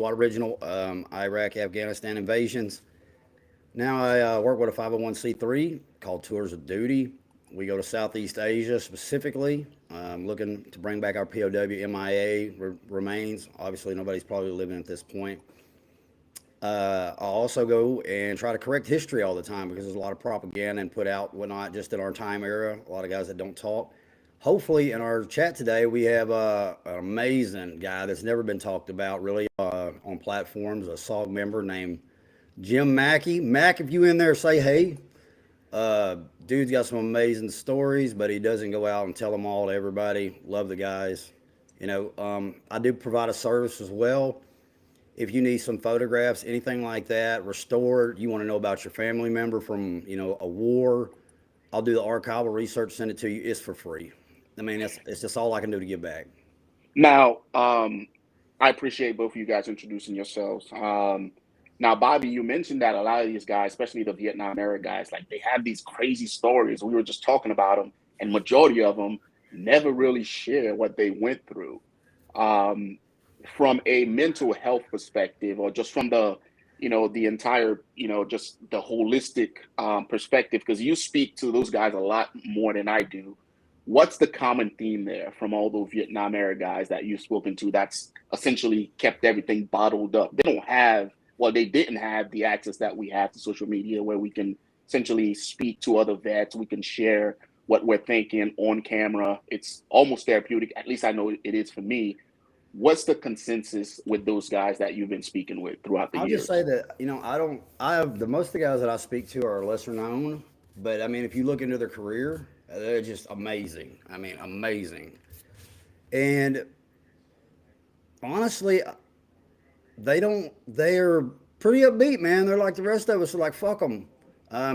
original Iraq, Afghanistan invasions. Now I work with a 501c3 called Tours of Duty. We go to Southeast Asia specifically, looking to bring back our POW MIA remains. Obviously, nobody's probably living at this point. I'll also go and try to correct history all the time because there's a lot of propaganda and put out whatnot just in our time era. A lot of guys that don't talk. Hopefully, in our chat today, we have an amazing guy that's never been talked about really on platforms, a SOG member named Jim Mackey. Mac, if you in there, say hey. Dude's got some amazing stories, but he doesn't go out and tell them all to everybody. Love the guys. I do provide a service as well. If you need some photographs, anything like that, restored, you want to know about your family member from, a war, I'll do the archival research, send it to you. It's for free. I mean, it's just all I can do to give back. Now, I appreciate both of you guys introducing yourselves. Now, Bobby, you mentioned that a lot of these guys, especially the Vietnam era guys, like they have these crazy stories. We were just talking about them, and majority of them never really share what they went through. From a mental health perspective, or just from the entire, just the holistic perspective, because you speak to those guys a lot more than I do. What's the common theme there from all those Vietnam era guys that you've spoken to that's essentially kept everything bottled up? They didn't have the access that we have to social media where we can essentially speak to other vets. We can share what we're thinking on camera. It's almost therapeutic. At least I know it is for me. What's the consensus with those guys that you've been speaking with throughout the I'll years? just say that, I have most of the guys that I speak to are lesser known, but I mean, if you look into their career, they're just amazing. I mean, amazing. And honestly, they're pretty upbeat, man. They're like the rest of us are like, fuck them.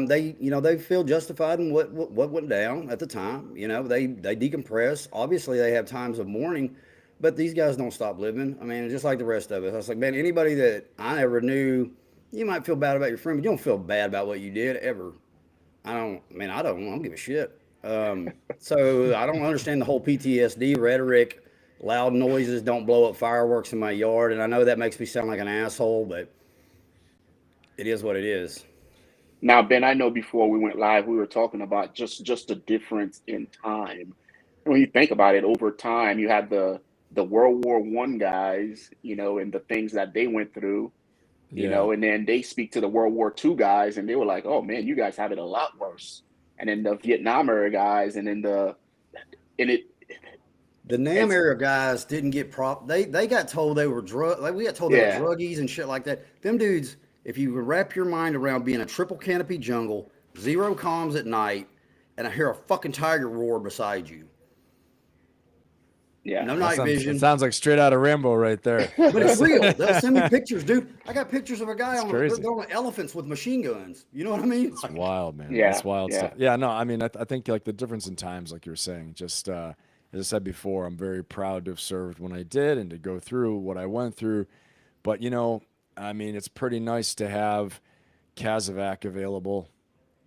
They feel justified in what went down at the time. They decompress. Obviously, they have times of mourning, but these guys don't stop living. I mean, just like the rest of us. I was like, man, anybody that I never knew, you might feel bad about your friend, but you don't feel bad about what you did ever. I don't give a shit. So I don't understand the whole PTSD rhetoric. Loud noises, don't blow up fireworks in my yard. And I know that makes me sound like an asshole, but it is what it is. Now, Ben, I know before we went live, we were talking about just the difference in time. And when you think about it, over time, you had the World War I guys, and the things that they went through, and then they speak to the World War II guys, and they were like, "Oh man, you guys have it a lot worse." And then the Vietnam era guys, and then and it The Nam it's area guys didn't get They got told they were we got told they were yeah, druggies and shit like that. Them dudes, if you wrap your mind around being a triple canopy jungle, zero comms at night, and I hear a fucking tiger roar beside you, yeah. no That night sounds that vision. sounds like straight out of Rambo right there. But it's real. They'll send me pictures, dude. I got pictures of a guy It's they're crazy. on elephants with machine guns. You know what I mean? It's Like, wild, man. Yeah, It's wild yeah. stuff. Yeah, no, I mean, I think like the difference in times, like you were saying, just as I said before, I'm very proud to have served when I did and to go through what I went through. But I mean, it's pretty nice to have Kazovac available.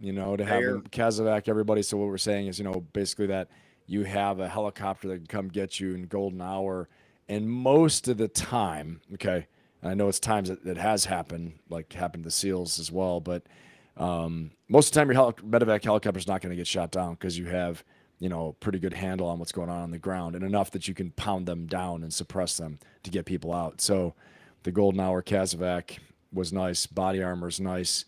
To have fair. them Kazovac everybody. So what we're saying is, basically that you have a helicopter that can come get you in golden hour, and most of the time, okay. And I know it's times that has happened, like happened to SEALs as well, but most of the time your medevac helicopter is not going to get shot down because you have pretty good handle on what's going on the ground and enough that you can pound them down and suppress them to get people out. So the golden hour Kazovac was nice. Body armor's nice.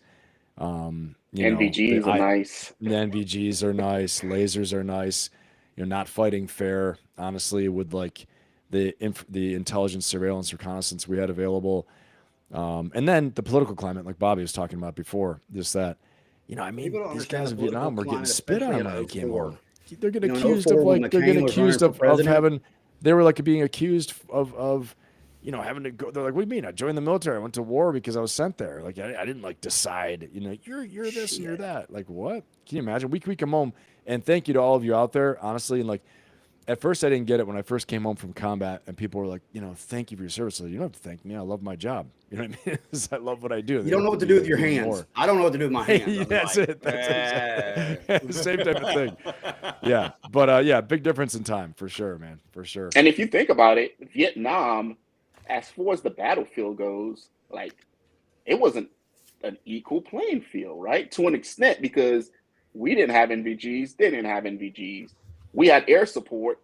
NVGs are nice. The NVGs are nice. Lasers are nice. You're not fighting fair, honestly, with like the intelligence, surveillance, reconnaissance we had available. And then the political climate, like Bobby was talking about before, just that, I mean, People don't these understand guys the in political Vietnam were getting climate, spit especially on in when they came '04. home. They're getting In accused of '04 when like they're McCain getting was running accused for of president. having. They were like being accused of having to go. They're like, what do you mean? I joined the military. I went to war because I was sent there. Like I didn't like decide. You're this and you're that. Like what? Can you imagine? We come home, and thank you to all of you out there, honestly. And like at first, I didn't get it when I first came home from combat, and people were like, thank you for your service. Like, you don't have to thank me. I love my job. You know what I mean? 'Cause I love what I do. You They don't know have what to to do be with your doing hands. more. I don't know what to do with my hands. I'm That's like, it. That's exactly "Ah." same type of thing. Yeah, but yeah, big difference in time for sure, man, for sure. And if you think about it, Vietnam, as far as the battlefield goes, like it wasn't an equal playing field, right? To an extent, because we didn't have NVGs, they didn't have NVGs. We had air support,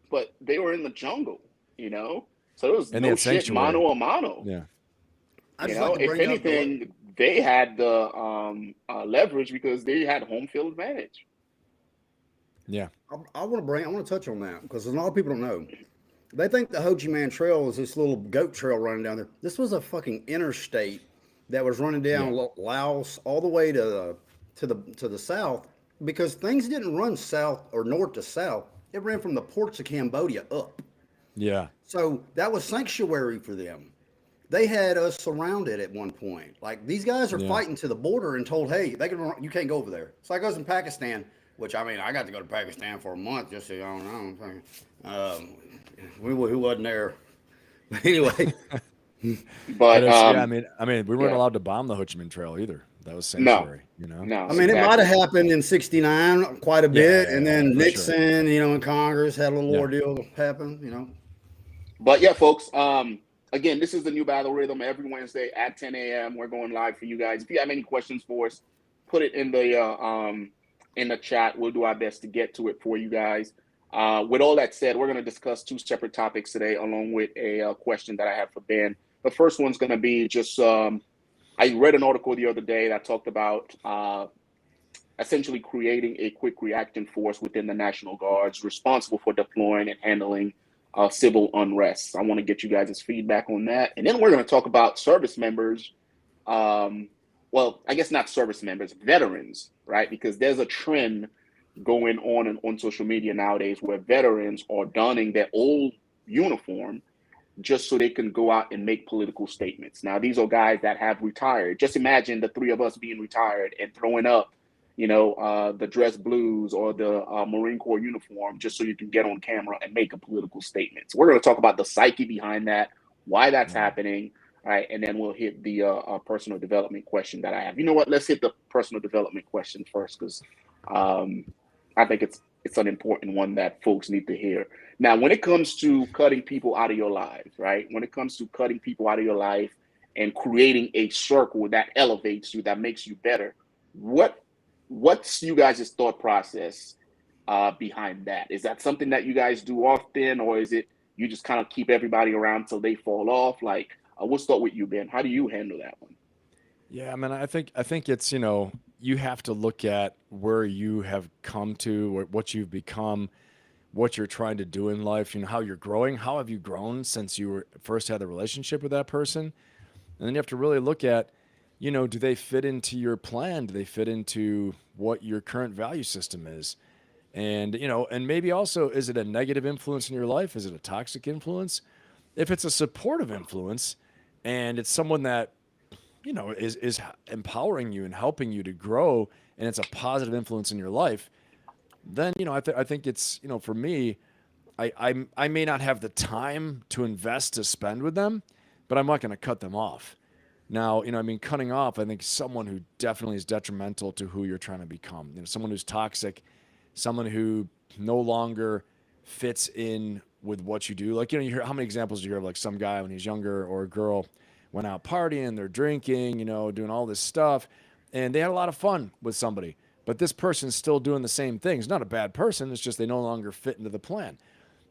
but they were in the jungle, you know? So there was And they no had shit sanctuary. mano a mano. Yeah. I You just like know, to if bring up the. anything, they had the leverage because they had home field advantage. Yeah. I want to touch on that because a lot of people don't know. They think the Ho Chi Minh Trail is this little goat trail running down there. This was a fucking interstate that was running down Yeah. Laos all the way to the south because things didn't run south or north to south. It ran from the ports of Cambodia up. Yeah. So that was sanctuary for them. They had us surrounded at one point. Like these guys are Yeah. fighting to the border and told, "Hey, you can't go over there." It's like us in Pakistan, which I mean, I got to go to Pakistan for a month just so y'all know. Who wasn't there? But anyway, But yeah, I mean, we weren't yeah, allowed to bomb the Ho Chi Minh Trail either. That was no, sanctuary, you know. no, I mean, it might exactly. have happened in '69 quite a Yeah, bit, and then for sure. Nixon, in Congress had a little Yeah. ordeal happen. But yeah, folks. Again, this is the new battle rhythm every Wednesday at 10 a.m. We're going live for you guys. If you have any questions for us, put it in the chat. We'll do our best to get to it for you guys. With all that said, we're going to discuss two separate topics today, along with a question that I have for Ben. The first one's going to be just I read an article the other day that talked about essentially creating a quick reaction force within the National Guards responsible for deploying and handling civil unrest. I want to get you guys' feedback on that. And then we're going to talk about service members. Well, I guess not service members, veterans, right? Because there's a trend going on social media nowadays where veterans are donning their old uniform just so they can go out and make political statements. Now, these are guys that have retired. Just imagine the three of us being retired and throwing up, the dress blues or the Marine Corps uniform just so you can get on camera and make a political statement. So we're going to talk about the psyche behind that, why that's happening, right? And then we'll hit the personal development question that I have. You know what? Let's hit the personal development question first because I think it's an important one that folks need to hear. Now, when it comes to cutting people out of your lives, right? When it comes to cutting people out of your life and creating a circle that elevates you, that makes you better, what's you guys' thought process behind that? Is that something that you guys do often, or is it you just kind of keep everybody around till they fall off? Like, we'll start with you, Ben. How do you handle that one? Yeah, I mean, I think it's, you have to look at where you have come to, what you've become, what you're trying to do in life, how you're growing. How have you grown since you first had the relationship with that person? And then you have to really look at, do they fit into your plan? Do they fit into what your current value system is? And, and maybe also, is it a negative influence in your life? Is it a toxic influence? If it's a supportive influence and it's someone that, is empowering you and helping you to grow, and it's a positive influence in your life, then, I think it's, for me, I may not have the time to invest to spend with them, but I'm not going to cut them off. Now, cutting off, I think someone who definitely is detrimental to who you're trying to become, someone who's toxic, someone who no longer fits in with what you do. Like, you hear, how many examples do you hear of, like, some guy when he's younger or a girl went out partying, they're drinking, doing all this stuff, and they had a lot of fun with somebody, but this person's still doing the same things. Not a bad person. It's just they no longer fit into the plan.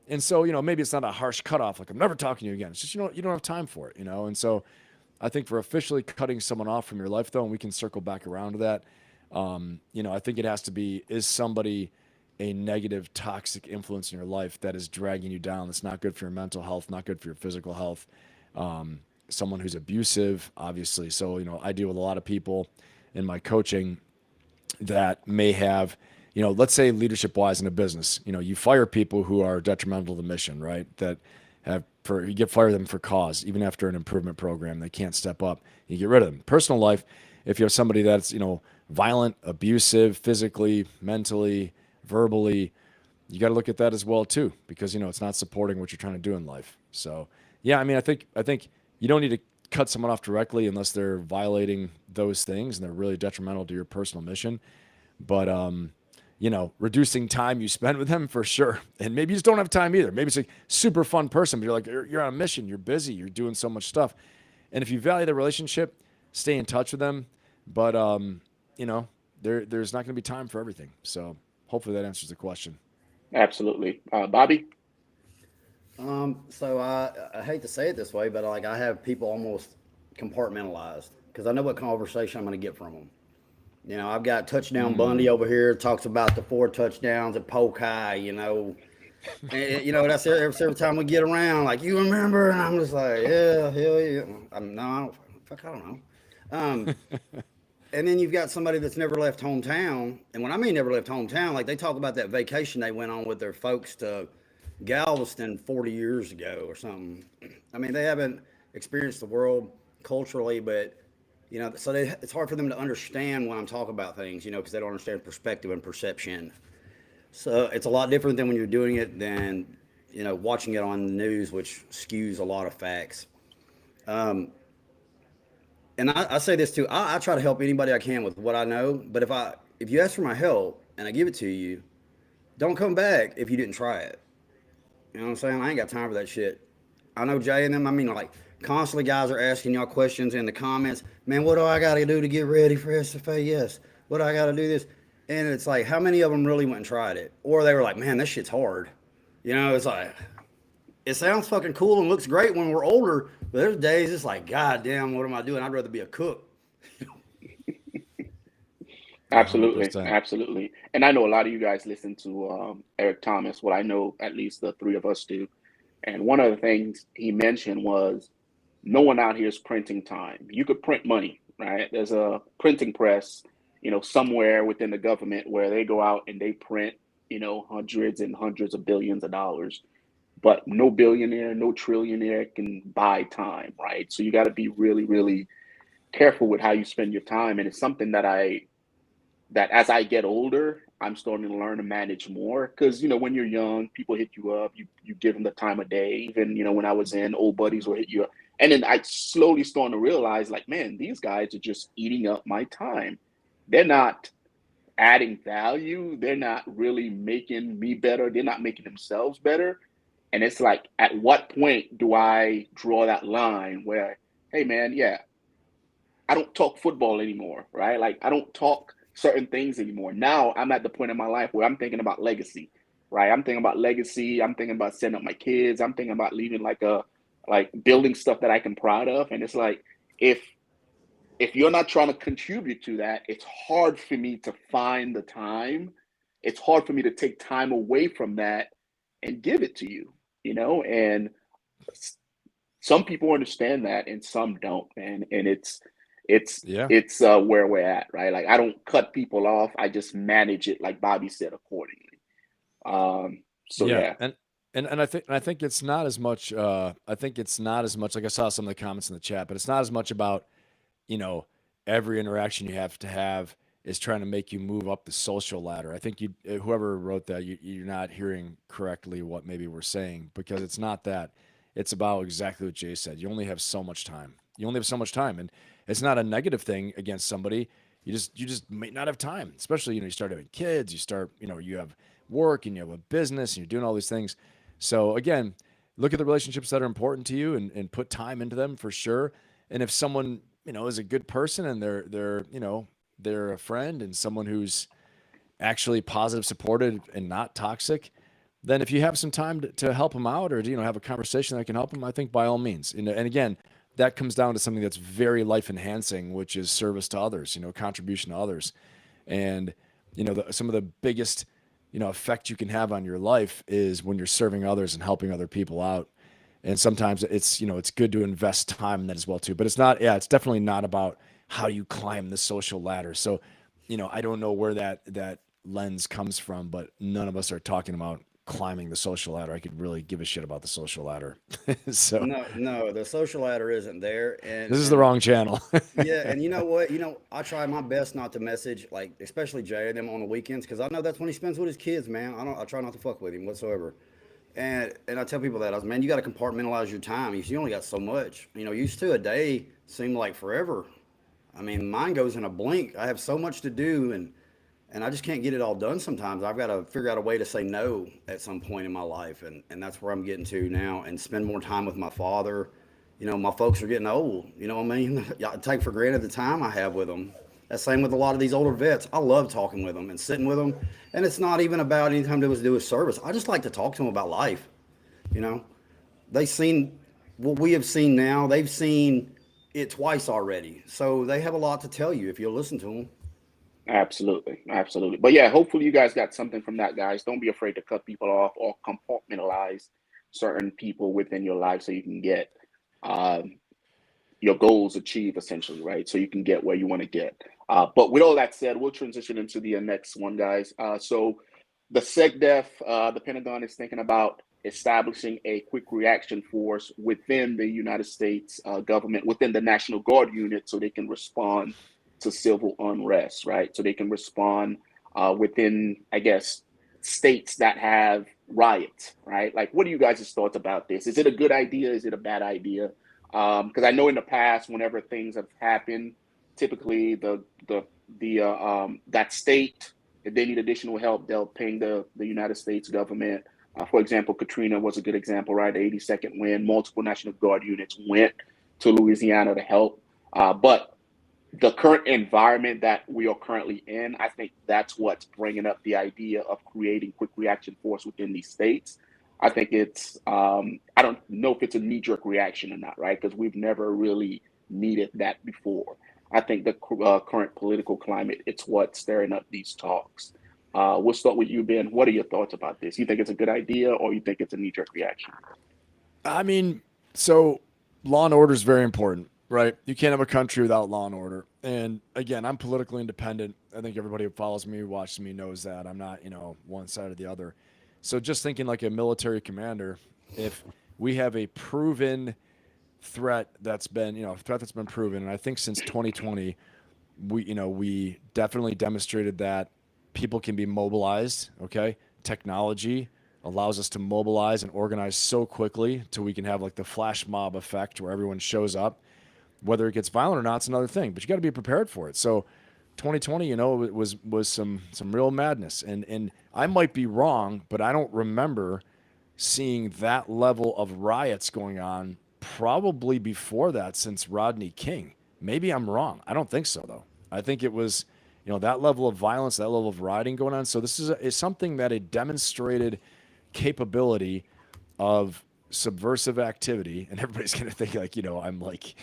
And so, maybe it's not a harsh cutoff, like, I'm never talking to you again. It's just, you don't have time for it, And so I think for officially cutting someone off from your life, though, and we can circle back around to that, I think it has to be, is somebody a negative, toxic influence in your life that is dragging you down, that's not good for your mental health, not good for your physical health, someone who's abusive, obviously. So, I deal with a lot of people in my coaching that may have, let's say leadership-wise in a business, you fire people who are detrimental to the mission, right? That you fire them for cause, even after an improvement program, they can't step up. You get rid of them. Personal life, if you have somebody that's, violent, abusive, physically, mentally, verbally, you got to look at that as well too, because, it's not supporting what you're trying to do in life. So, yeah, I think you don't need to cut someone off directly unless they're violating those things and they're really detrimental to your personal mission. But, reducing time you spend with them for sure. And maybe you just don't have time either. Maybe it's a super fun person, but you're on a mission, you're busy, you're doing so much stuff. And if you value the relationship, stay in touch with them. But there's not going to be time for everything. So hopefully that answers the question. Absolutely. Bobby? So I hate to say it this way, but like I have people almost compartmentalized because I know what conversation I'm going to get from them. I've got Touchdown Bundy over here talks about the 4 touchdowns at Polk High. And, that's every time we get around, like, you remember? And I'm just like, yeah, hell yeah. I don't know. And then you've got somebody that's never left hometown. And when I mean never left hometown, like they talk about that vacation they went on with their folks to Galveston 40 years ago or something. I mean, they haven't experienced the world culturally, but, so it's hard for them to understand when I'm talking about things, because they don't understand perspective and perception. So it's a lot different than when you're doing it than, watching it on the news, which skews a lot of facts. And I say this too. I try to help anybody I can with what I know. But if you ask for my help and I give it to you, don't come back if you didn't try it. You know what I'm saying? I ain't got time for that shit. I know Jay and them. I mean, like constantly, guys are asking y'all questions in the comments. Man, what do I got to do to get ready for SFAS? What do I got to do this? And it's like, how many of them really went and tried it? Or they were like, man, this shit's hard. It's like, it sounds fucking cool and looks great when we're older, but there's days it's like, God damn, what am I doing? I'd rather be a cook. Absolutely. 100%. Absolutely. And I know a lot of you guys listen to Eric Thomas. Well, I know at least the 3 of us do. And one of the things he mentioned was no one out here is printing time. You could print money, right? There's a printing press, somewhere within the government where they go out and they print, hundreds and hundreds of billions of dollars. But no billionaire, no trillionaire can buy time, right? So you got to be really, really careful with how you spend your time. And it's something that as I get older, I'm starting to learn to manage more. Because, when you're young, people hit you up, you give them the time of day. Even, when I was in, old buddies will hit you up. And then I slowly starting to realize, like, man, these guys are just eating up my time. They're not adding value. They're not really making me better. They're not making themselves better. And it's like, at what point do I draw that line where, hey, man, yeah, I don't talk football anymore, right? Like, I don't talk certain things anymore. Now I'm at the point in my life where I'm thinking about legacy, right? I'm thinking about legacy. I'm thinking about setting up my kids. I'm thinking about leaving like building stuff that I can proud of. And it's like, if you're not trying to contribute to that, it's hard for me to find the time. It's hard for me to take time away from that and give it to you, and some people understand that and some don't, man. And it's Yeah. where we're at, right? Like, I don't cut people off. I just manage it, like Bobby said, accordingly. So yeah. And I think it's not as much like I saw some of the comments in the chat, but it's not as much about, every interaction you have to have is trying to make you move up the social ladder. I think whoever wrote that, you're not hearing correctly what maybe we're saying, because it's not that. It's about exactly what Jay said. You only have so much time. And it's not a negative thing against somebody. You just may not have time, especially, you start having kids, you have work and you have a business and you're doing all these things. So again, look at the relationships that are important to you and put time into them for sure. And if someone, is a good person and they're a friend and someone who's actually positive, supportive, and not toxic, then if you have some time to help them out or have a conversation that can help them, I think by all means. And again, that comes down to something that's very life enhancing, which is service to others, contribution to others. And, some of the biggest, effect you can have on your life is when you're serving others and helping other people out. And sometimes it's good to invest time in that as well too, but it's definitely not about how you climb the social ladder. So, I don't know where that lens comes from, but none of us are talking about climbing the social ladder. I could really give a shit about the social ladder. So No, the social ladder isn't there. this is the wrong channel. Yeah, and you know what? I try my best not to message, like, especially Jay and them on the weekends, because I know that's when he spends with his kids, man. I try not to fuck with him whatsoever. And I tell people that, man, you got to compartmentalize your time. You only got so much. Used to a day seemed like forever. I mean, mine goes in a blink. I have so much to do, and I just can't get it all done sometimes. I've got to figure out a way to say no at some point in my life, and that's where I'm getting to now, and spend more time with my father. You know, my folks are getting old. You know what I mean? I take for granted the time I have with them. That's same with a lot of these older vets. I love talking with them and sitting with them, and it's not even about anything to do with service. I just like to talk to them about life. You know, they've seen what we have seen now. They've seen it twice already, so they have a lot to tell you if you'll listen to them. Absolutely, absolutely. But yeah, hopefully you guys got something from that, guys. Don't be afraid to cut people off or compartmentalize certain people within your life so you can get um, your goals achieved, essentially, right? So you can get where you want to get. But with all that said, we'll transition into the next one, guys. So the SecDef, the Pentagon is thinking about establishing a quick reaction force within the United States government, within the National Guard unit, so they can respond to civil unrest, right? So they can respond within, I guess, states that have riots, right? Like, what are you guys' thoughts about this? Is it a good idea? Is it a bad idea? Because I know in the past, whenever things have happened, typically that state, if they need additional help, they'll ping the United States government. For example, Katrina was a good example, right? The 82nd wind, multiple National Guard units went to Louisiana to help. But the current environment that we are currently in, I think that's what's bringing up the idea of creating quick reaction force within these states. I think it's, I don't know if it's a knee jerk reaction or not, right? Because we've never really needed that before. I think the current political climate, it's what's stirring up these talks. We'll start with you, Ben. What are your thoughts about this? You think it's a good idea or you think it's a knee jerk reaction? I mean, so law and order is very important, right? You can't have a country without law and order. And again, I'm politically independent. I think everybody who follows me, who watches me, knows that I'm not, one side or the other. So just thinking like a military commander, if we have a proven threat that's been, a threat that's been proven, and I think since 2020, we definitely demonstrated that people can be mobilized. Okay, technology allows us to mobilize and organize so quickly till we can have like the flash mob effect where everyone shows up. Whether it gets violent or not, it's another thing, but you got to be prepared for it. So 2020, it was some real madness, and I might be wrong, but I don't remember seeing that level of riots going on probably before that since Rodney King. Maybe I'm wrong. I don't think so though. I think it was, that level of violence, that level of rioting going on. So this is something that a demonstrated capability of subversive activity, and everybody's going to think like, I'm like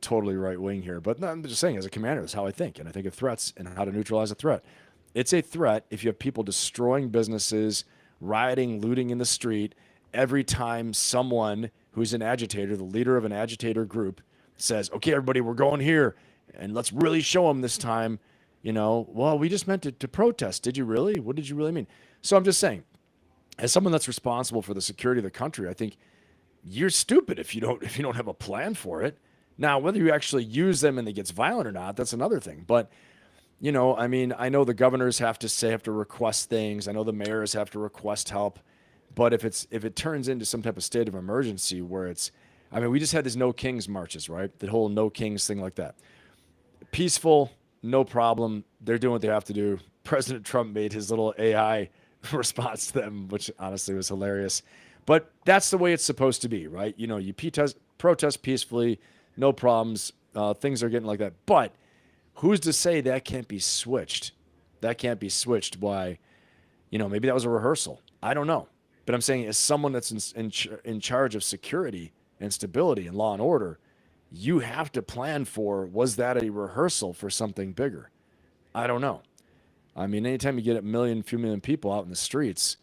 totally right wing here, but no, I'm just saying as a commander, that's how I think. And I think of threats and how to neutralize a threat. It's a threat if you have people destroying businesses, rioting, looting in the street every time someone who's an agitator, the leader of an agitator group, says, okay, everybody, we're going here and let's really show them this time. Well, we just meant to protest. Did you really? What did you really mean? So I'm just saying, as someone that's responsible for the security of the country, I think you're stupid if you don't have a plan for it. Now, whether you actually use them and it gets violent or not, that's another thing. But, I know the governors have to request things. I know the mayors have to request help. But if it turns into some type of state of emergency where we just had these No Kings marches, right? The whole No Kings thing like that. Peaceful, no problem. They're doing what they have to do. President Trump made his little AI response to them, which honestly was hilarious. But that's the way it's supposed to be, right? You protest peacefully, no problems. Things are getting like that. But who's to say that can't be switched? That can't be switched by, maybe that was a rehearsal. I don't know. But I'm saying as someone that's in charge of security and stability and law and order, you have to plan for, was that a rehearsal for something bigger? I don't know. Anytime you get a few million people out in the streets,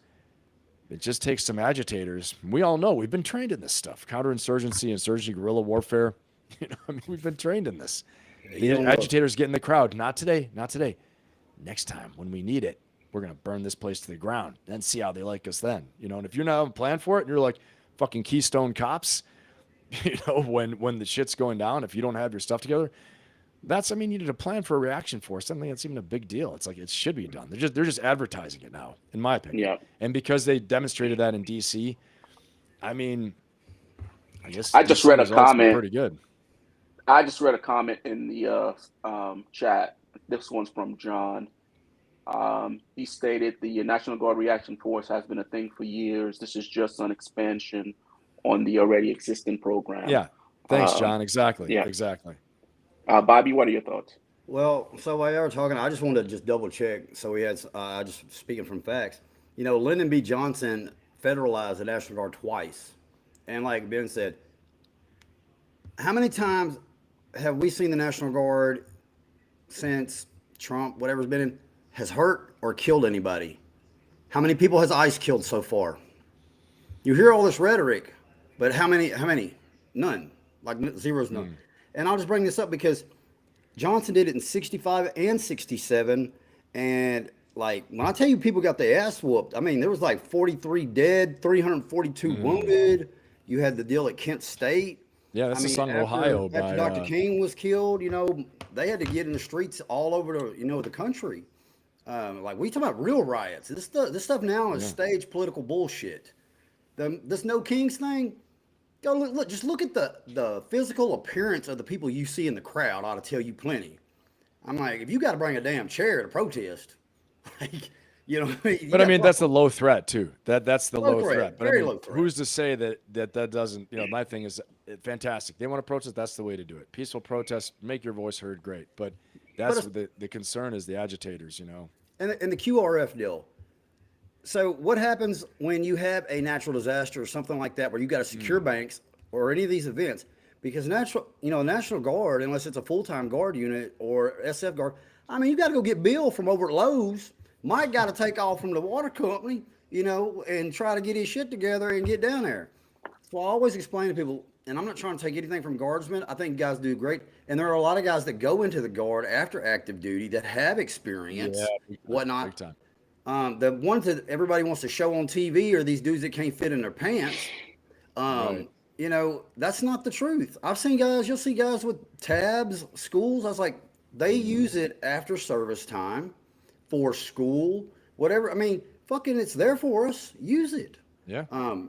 it just takes some agitators. We all know we've been trained in this stuff. Counterinsurgency, insurgency, guerrilla warfare. We've been trained in this. The agitators get in the crowd. Not today. Not today. Next time when we need it, we're going to burn this place to the ground and see how they like us then. And if you're not having a plan for it and you're like fucking Keystone Cops, when the shit's going down, if you don't have your stuff together, you need a plan for a reaction force. I don't think it's even a big deal. It's like it should be done. They're just advertising it now, in my opinion. Yeah. And because they demonstrated that in DC, I guess I just read a comment. Pretty good. I just read a comment in the chat. This one's from John. He stated the National Guard Reaction Force has been a thing for years. This is just an expansion on the already existing program. Yeah. Thanks, Um, John. Exactly. yeah. Exactly. Bobby, what are your thoughts? Well, so while you were talking, I just wanted to just double check. So we had, just speaking from facts, Lyndon B. Johnson federalized the National Guard twice. And like Ben said, how many times have we seen the National Guard since Trump, whatever's been in, has hurt or killed anybody? How many people has ICE killed so far? You hear all this rhetoric, but how many? How many? None. Like zero's none. And I'll just bring this up because Johnson did it in 65 and 67. And like when I tell you people got their ass whooped, I mean, there was like 43 dead, 342 wounded. You had the deal at Kent State. Yeah, that's I the mean, son of Ohio. After Dr. King was killed, they had to get in the streets all over the country. Like we talking about real riots. This stuff now is staged political bullshit. This No Kings thing. Go look, just look at the physical appearance of the people you see in the crowd. Ought to tell you plenty. I'm like, if you got to bring a damn chair to protest, like, But I mean, that's the low threat too. That's the low threat. But Very low threat. Who's to say that doesn't? My thing is fantastic. They want to protest. That's the way to do it. Peaceful protest, make your voice heard. Great. But that's the concern is the agitators. And the QRF deal. So what happens when you have a natural disaster or something like that, where you got to secure banks or any of these events? Because National Guard, unless it's a full-time guard unit or SF guard, I mean, you got to go get Bill from over at Lowe's. Mike got to take off from the water company, and try to get his shit together and get down there. So I always explain to people, and I'm not trying to take anything from guardsmen. I think guys do great. And there are a lot of guys that go into the guard after active duty that have experience, whatnot. Big time. The ones that everybody wants to show on TV are these dudes that can't fit in their pants. Right. That's not the truth. I've seen guys, you'll see guys with tabs, schools. I was like, they use it after service time for school, whatever. I mean, fucking it's there for us. Use it. Yeah. I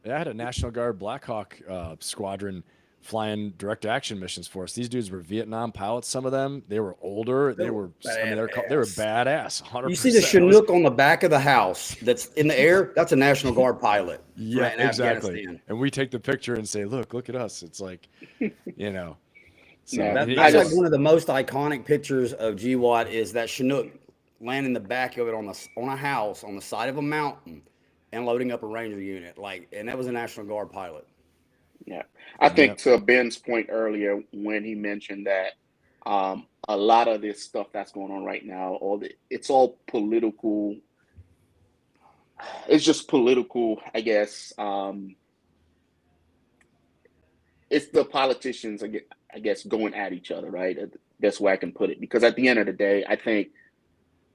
had a National Guard Black Hawk squadron flying direct action missions for us. These dudes were Vietnam pilots. Some of them, they were older. They were badass. 100%. You see the Chinook on the back of the house that's in the air? That's a National Guard pilot. Yeah, right in exactly. Afghanistan. And we take the picture and say, look at us. It's like, So That's like one of the most iconic pictures of GWAT is that Chinook landing the back of it on a house on the side of a mountain and loading up a Ranger unit. And that was a National Guard pilot. Yeah. I think to Ben's point earlier when he mentioned that a lot of this stuff that's going on right now, it's all political. It's just political, I guess. It's the politicians, I guess, going at each other, right? Best way I can put it. Because at the end of the day, I think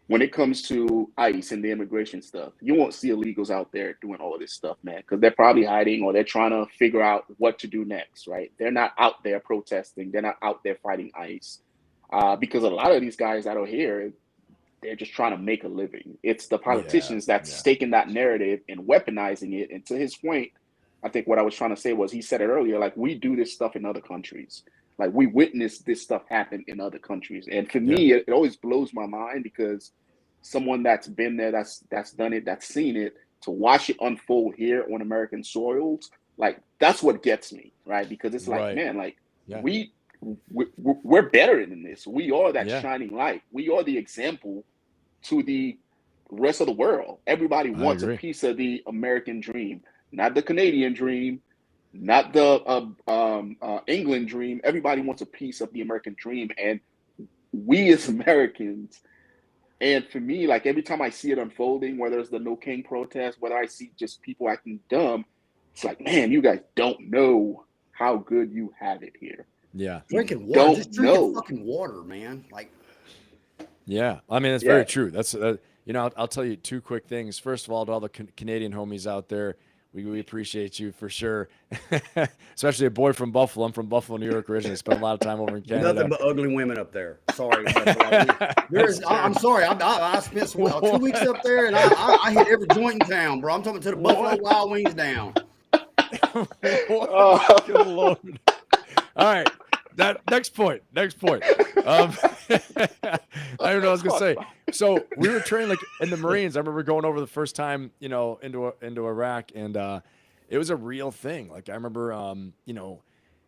when it comes to ICE and the immigration stuff, you won't see illegals out there doing all of this stuff, man, because they're probably hiding or they're trying to figure out what to do next, right? They're not out there protesting. They're not out there fighting ICE because a lot of these guys that are here, they're just trying to make a living. It's the politicians that's staking that narrative and weaponizing it. And to his point, I think what I was trying to say was he said it earlier, like we do this stuff in other countries. Like we witness this stuff happen in other countries. And for me, it always blows my mind because someone that's been there, that's done it, that's seen it, to watch it unfold here on American soils, like that's what gets me, right? Because it's like, man, like we're better than this. We are that shining light. We are the example to the rest of the world. Everybody wants a piece of the American dream, not the Canadian dream, not the England dream. Everybody wants a piece of the American dream. And we as Americans, and for me, like every time I see it unfolding, whether it's the No King protest, whether I see just people acting dumb, it's like, man, you guys don't know how good you have it here. Yeah. Drinking water. Just drinking fucking water, man. Like. Yeah. I mean, it's very true. That's, I'll tell you two quick things. First of all, to all the Canadian homies out there, we appreciate you for sure. Especially a boy from Buffalo. I'm from Buffalo, New York originally. Spent a lot of time over in Canada. Nothing but ugly women up there. Sorry. I'm sorry. I spent 2 weeks up there and I hit every joint in town, bro. I'm talking to the Buffalo Wild Wings down. Good Lord. All right. Next point. I don't know what I was going to say. So we were trained like in the Marines. I remember going over the first time, you know, into Iraq, and it was a real thing. Like I remember, you know,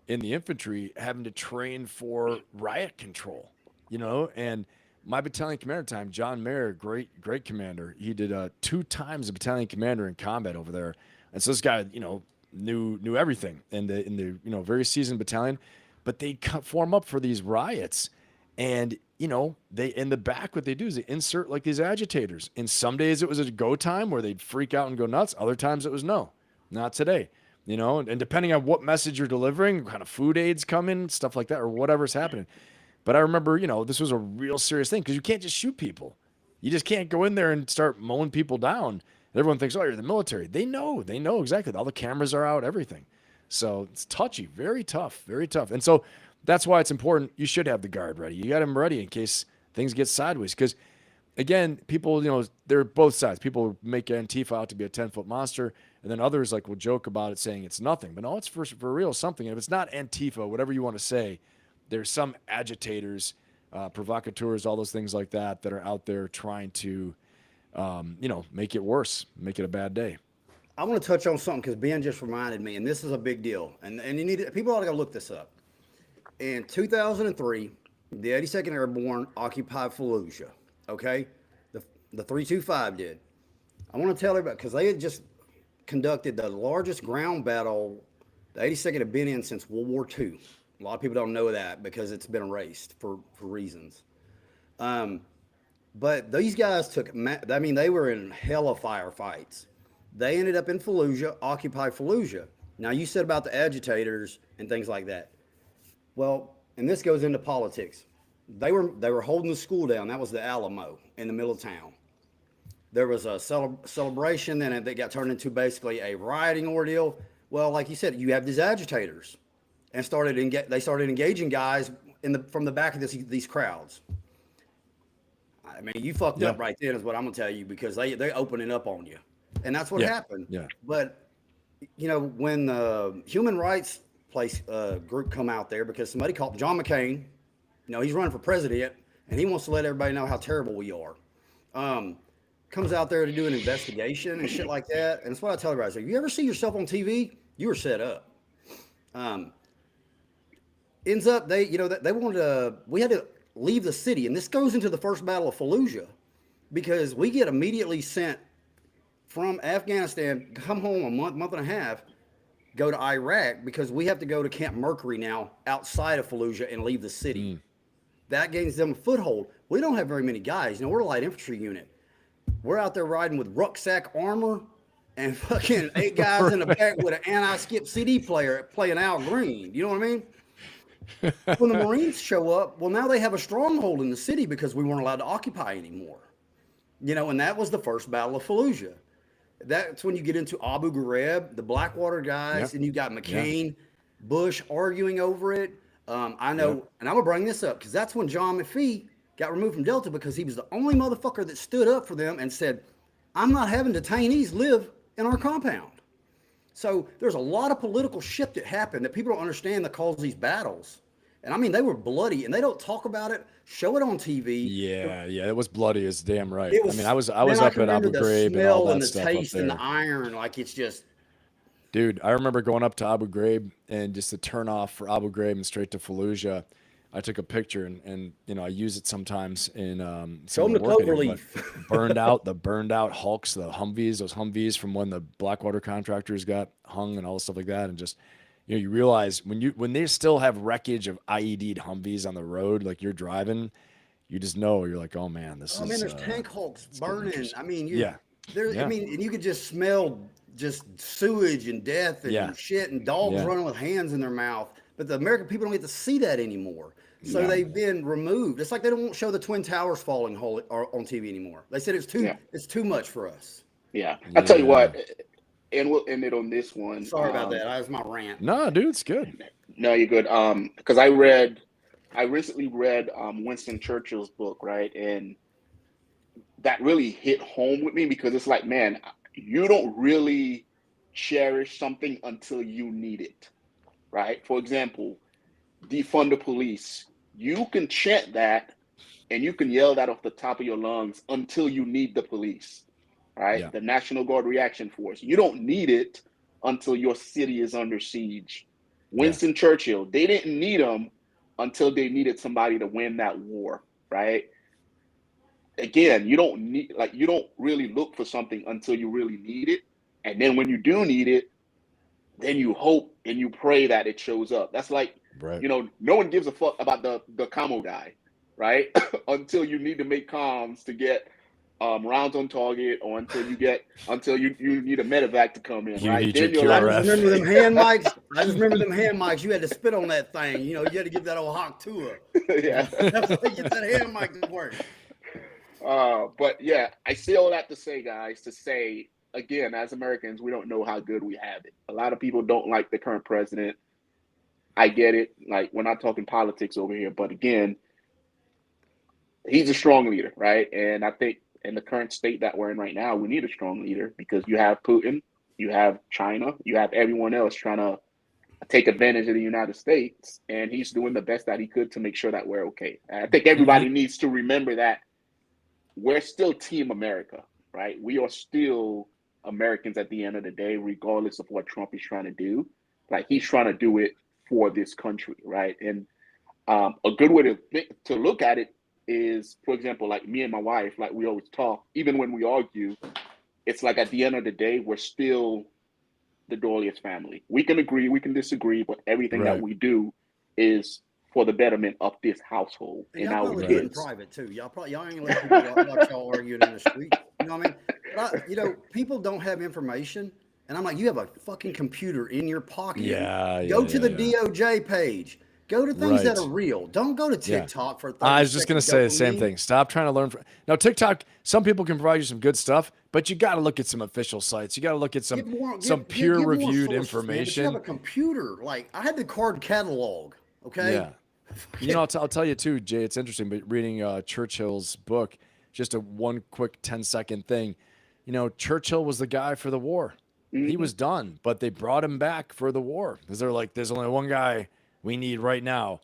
in the infantry having to train for riot control, you know, and my battalion commander at the time, John Mayer, great commander. He did 2 times a battalion commander in combat over there, and so this guy, you know, knew everything in the you know very seasoned battalion, but they'd form up for these riots, and you know they in the back what they do is they insert like these agitators. And some days it was a go time where they'd freak out and go nuts. Other times it was no, not today. You know, and depending on what message you're delivering, what kind of food aids come in, stuff like that, or whatever's happening. But I remember, you know, this was a real serious thing because you can't just shoot people. You just can't go in there and start mowing people down. And everyone thinks, oh, you're the military. They know exactly. All the cameras are out, everything. So it's touchy, very tough, very tough. And so that's why it's important. You should have the guard ready. You got them ready in case things get sideways. Because again, people, you know, they're both sides. People make Antifa out to be a 10-foot monster, and then others like will joke about it saying it's nothing. But no, it's for real something. And if it's not Antifa, whatever you want to say, there's some agitators, provocateurs, all those things like that that are out there trying to, you know, make it worse, make it a bad day. I want to touch on something because Ben just reminded me, and this is a big deal, and you need people ought to go look this up. In 2003, the 82nd Airborne occupied Fallujah. Okay, the 325 did. I want to tell everybody because they had just conducted the largest ground battle the 82nd had been in since World War II. A lot of people don't know that because it's been erased for reasons. But these guys took, I mean, they were in hella firefights. They ended up in Fallujah, occupied Fallujah. Now, you said about the agitators and things like that. Well, and this goes into politics. They were holding the school down. That was the Alamo in the middle of town. There was a celebration, then it got turned into basically a rioting ordeal. Well, like you said, you have these agitators, and they started engaging guys from the back of these crowds. I mean, you fucked up right then, is what I'm gonna tell you, because they opening up on you, and that's what happened. Yeah. But you know, when the human rights group come out there, because somebody called John McCain, you know, he's running for president, and he wants to let everybody know how terrible we are. Comes out there to do an investigation and shit like that, and that's what I tell everybody. So, if you ever see yourself on TV, you were set up. Ends up they wanted to. We had to leave the city, and this goes into the first battle of Fallujah, because we get immediately sent from Afghanistan, come home a month and a half, go to Iraq, because we have to go to Camp Mercury now outside of Fallujah and leave the city. That gains them a foothold. We don't have very many guys. You know, we're a light infantry unit. We're out there riding with rucksack armor and fucking 8 guys in the back with an anti-skip CD player playing Al Green. You know what I mean? When the Marines show up, well, now they have a stronghold in the city because we weren't allowed to occupy anymore. You know, and that was the first Battle of Fallujah. That's when you get into Abu Ghraib, the Blackwater guys, and you got McCain, Bush arguing over it. I know, and I'm going to bring this up because that's when John McPhee got removed from Delta, because he was the only motherfucker that stood up for them and said, I'm not having detainees live in our compound. So there's a lot of political shit that happened that people don't understand that caused these battles. And I mean, they were bloody, and they don't talk about it, show it on TV. Yeah, it was bloody as damn right. It was, I mean, I was up at Abu Ghraib and all that and the stuff taste up there. and the iron, like it's just. Dude, I remember going up to Abu Ghraib, and just the turn off for Abu Ghraib and straight to Fallujah. I took a picture, and you know, I use it sometimes in show them the clover leaf. burned out Hulks, those Humvees from when the Blackwater contractors got hung and all the stuff like that, and just, you know, you realize when they still have wreckage of IED'd Humvees on the road, like you're driving, you just know, you're like, oh man, this is. I mean, there's tank hulks burning. I mean, I mean, and you could just smell just sewage and death and shit, and dogs running with hands in their mouth. But the American people don't get to see that anymore. So they've been removed. It's like they don't show the Twin Towers falling on TV anymore. They said it's too much for us. Yeah. I'll tell you what, and we'll end it on this one. Sorry about that. That was my rant. No, dude, it's good. No, you're good. Because I recently read Winston Churchill's book, right? And that really hit home with me, because it's like, man, you don't really cherish something until you need it, right? For example, defund the police. You can chant that and you can yell that off the top of your lungs until you need the police, right? Yeah. The National Guard Reaction Force. You don't need it until your city is under siege. Winston Churchill, they didn't need them until they needed somebody to win that war, right? Again, you don't really look for something until you really need it. And then when you do need it, then you hope and you pray that it shows up. That's like, Right. no one gives a fuck about the commo guy, right? Until you need to make comms to get rounds on target, or until you need a medevac to come in, You right? need Then your you're I like, just QRF. remember them hand mics. I just remember them hand mics. You had to spit on that thing. You had to give that old hawk to her. yeah. That's how you get that hand mic to work. But yeah, I say all that to say, guys, again, as Americans, we don't know how good we have it. A lot of people don't like the current president. I get it. Like, we're not talking politics over here, but again, he's a strong leader, right? And I think in the current state that we're in right now, we need a strong leader, because you have Putin, you have China, you have everyone else trying to take advantage of the United States, and he's doing the best that he could to make sure that we're okay. And I think everybody needs to remember that we're still Team America, right? We are still Americans at the end of the day, regardless of what Trump is trying to do. Like, he's trying to do it for this country, right? And a good way to look at it is, for example, like me and my wife, like we always talk, even when we argue, it's like at the end of the day, we're still the Dolius family. We can agree, we can disagree, but everything that Right. we do is for the betterment of this household And and y'all our probably do it in kids. private too. Y'all ain't let people watch y'all arguing in the street. You know what I mean? But people don't have information, and I'm like, you have a fucking computer in your pocket. Yeah. Go to the Yeah. DOJ page. Go to things that are Right. real. Don't go to Yeah. TikTok for 30 I was just going to seconds say the same dopamine. thing. Stop trying to learn from. Now, TikTok, some people can provide you some good stuff, but you got to look at some official sites. You got to look at some Give more peer-reviewed sources, man, but you have information. a computer. Like, I had the card catalog. Okay. Yeah. I'll tell you too, Jay, it's interesting, but reading Churchill's book, just a one quick 10-second thing. Churchill was the guy for the war. He Mm-hmm. was done, but they brought him back for the war because they're like, there's only one guy we need right now,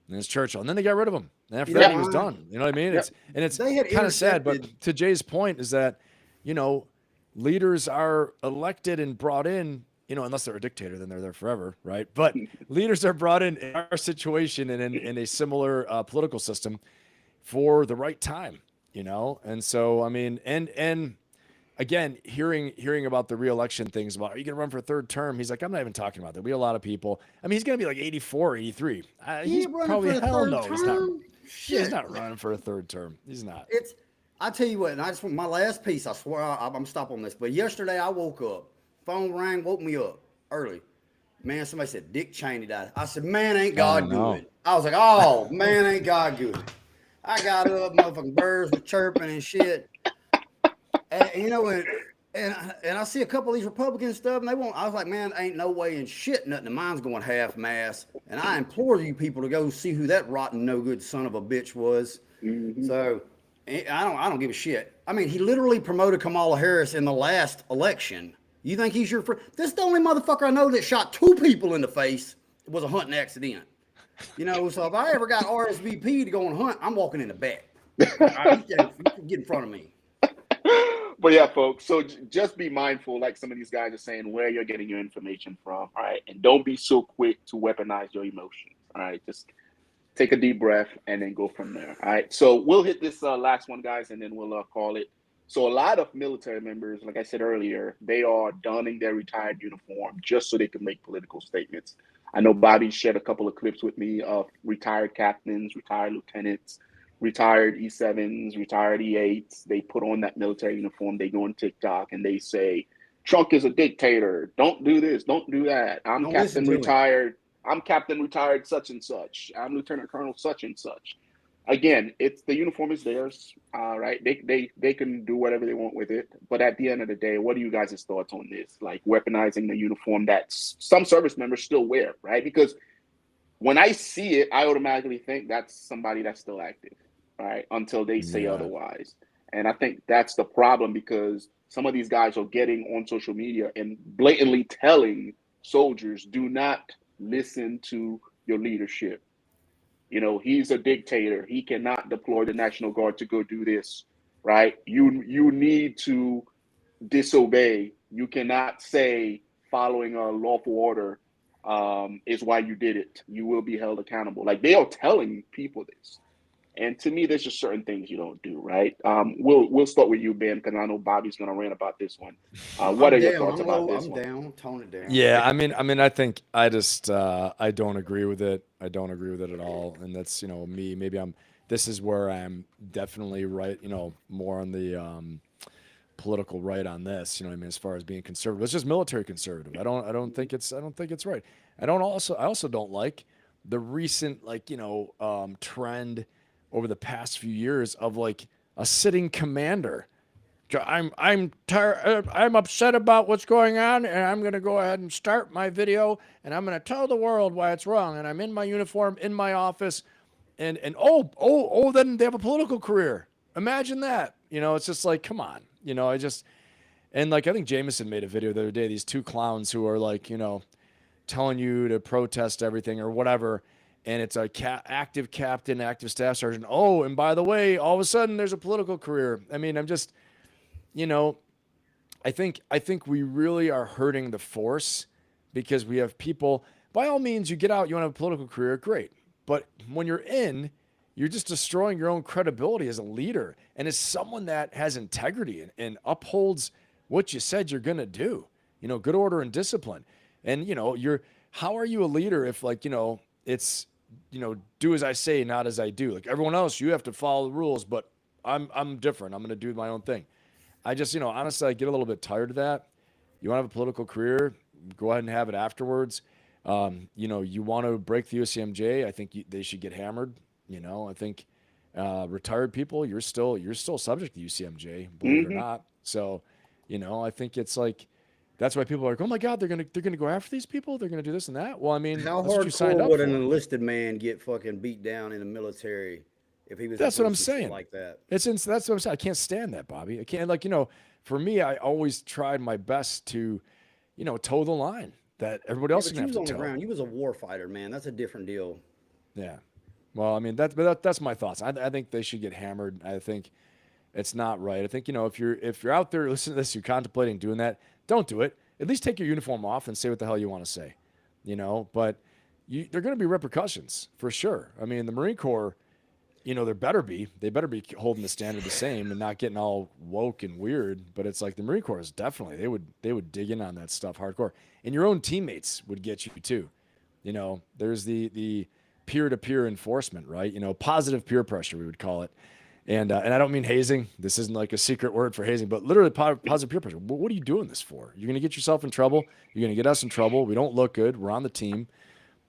and it's Churchill. And then they got rid of him. And after that, he was done. You know what I mean? Yep. It's They had kind of sad, but intercepted- to Jay's point is that, leaders are elected and brought in, unless they're a dictator, then they're there forever, right? But leaders are brought in our situation and in a similar political system for the right time, And so, I mean, and again, hearing about the re-election things about, are you going to run for a third term? He's like, I'm not even talking about that. We have a lot of people. I mean, he's going to be like 84, 83. He's ain't running probably, for a hell third no, he's not. term? He's Shit. not running for a third term. He's not. I tell you what, and I just want my last piece. I swear I'm stopping this. But yesterday I woke up, phone rang, woke me up early. Man, somebody said Dick Cheney died. I said, man, ain't God no. good. I was like, oh man, ain't God good. I got up, motherfucking birds were chirping and shit. And I see a couple of these Republican stuff, and I was like, man, ain't no way in shit nothing. Mine's going half mass, and I implore you people to go see who that rotten, no good son of a bitch was. Mm-hmm. So I don't give a shit. I mean, he literally promoted Kamala Harris in the last election. You think he's your friend? This is the only motherfucker I know that shot 2 people in the face. It was a hunting accident. So if I ever got RSVP to go and hunt, I'm walking in the back. You can get in front of me. But yeah, folks, so just be mindful, like some of these guys are saying, where you're getting your information from, all right? And don't be so quick to weaponize your emotions, all right? Just take a deep breath and then go from there, all right? So we'll hit this last one, guys, and then we'll call it. So a lot of military members, like I said earlier, they are donning their retired uniform just so they can make political statements. I know Bobby shared a couple of clips with me of retired captains, retired lieutenants, retired E7s, retired E8s. They put on that military uniform. They go on TikTok and they say, Trump is a dictator. Don't do this. Don't do that. I'm Captain retired. I'm Captain retired such and such. I'm Lieutenant Colonel such and such. Again, the uniform is theirs, right? They can do whatever they want with it. But at the end of the day, what are you guys' thoughts on this? Like weaponizing the uniform that some service members still wear, right? Because when I see it, I automatically think that's somebody that's still active, right? Until they say otherwise. And I think that's the problem, because some of these guys are getting on social media and blatantly telling soldiers, do not listen to your leadership. You know, he's a dictator. He cannot deploy the National Guard to go do this, right? You need to disobey. You cannot say following a lawful order is why you did it. You will be held accountable. Like they are telling people this. And to me, there's just certain things you don't do, right? We'll start with you, Ben, because I know Bobby's going to rant about this one. What I'm are your down. thoughts I'm about low. this I'm one? down. Tone it down. Yeah, I think I just I don't agree with it. I don't agree with it at all. And that's, me. Maybe this is where I'm definitely right, more on the political right on this, what I mean, as far as being conservative. It's just military conservative. I don't think it's right. I also don't like the recent trend over the past few years of like a sitting commander. I'm tired. I'm upset about what's going on, and I'm going to go ahead and start my video, and I'm going to tell the world why it's wrong. And I'm in my uniform in my office, and then they have a political career. Imagine that. It's just like, come on. I think Jameson made a video the other day. These two clowns who are like, telling you to protest everything or whatever. And it's a active captain, active staff sergeant. Oh, and by the way, all of a sudden there's a political career. I mean, I think we really are hurting the force because we have people. By all means, you get out, you want to have a political career, great. But when you're in, you're just destroying your own credibility as a leader and as someone that has integrity and upholds what you said you're going to do. Good order and discipline. And how are you a leader if it's do as I say, not as I do. Like everyone else, you have to follow the rules, but I'm different. I'm going to do my own thing. I just, honestly, I get a little bit tired of that. You want to have a political career, go ahead and have it afterwards. You want to break the USCMJ, I think they should get hammered. I think retired people, you're still subject to UCMJ, believe it or not. So, I think it's like that's why people are like, oh my God, they're gonna go after these people. They're gonna do this and that. Well, I mean, How that's what you signed hardcore up would for. an enlisted man get fucking beat down in the military if he was That's doing what I'm some shit saying. like that? That's what I'm saying. I can't stand that, Bobby. I can't for me, I always tried my best to, toe the line that everybody else But is you gonna was have on to the toe. ground. You was a war fighter, man. That's a different deal. Yeah. Well, I mean that's my thoughts. I think they should get hammered. I think it's not right. I think if you're out there listening to this, you're contemplating doing that, don't do it. At least take your uniform off and say what the hell you want to say. But there are going to be repercussions for sure. I mean, the Marine Corps, they better be holding the standard the same and not getting all woke and weird. But it's like the Marine Corps is definitely they would dig in on that stuff hardcore, and your own teammates would get you too. There's the peer-to-peer enforcement, right? Positive peer pressure, we would call it. And I don't mean hazing. This isn't like a secret word for hazing, but literally positive peer pressure. What are you doing this for? You're going to get yourself in trouble. You're going to get us in trouble. We don't look good. We're on the team.